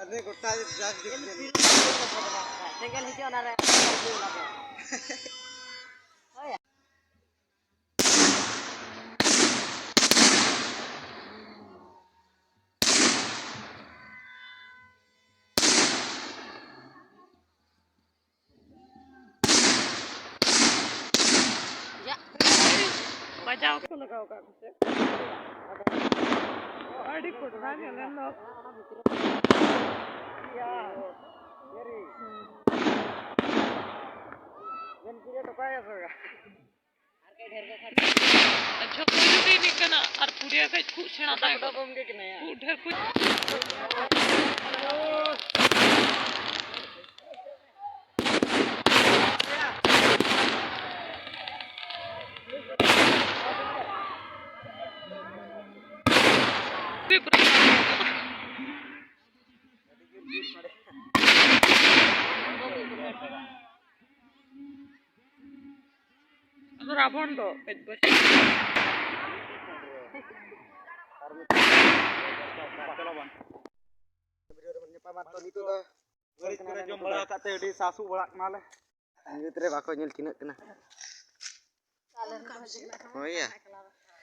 Ini kota jak dikit. Tinggal hijau nara. Oh ya. Ya. Bajau ko लगाओ का कुछ. गाड़ी को ढा के ले low. Ya. Jadi. Jen kira to kaya होगा. Harga ढेर का खर्च. अच्छा कोई भी नहीं करना और पूरे का कुछ छेड़ा था. तो कम के नहीं है. ढेर कुछ. रावण तो jom bala kate di sasu balak nale. Ini tere bako nyel cinek kena. Oh iya.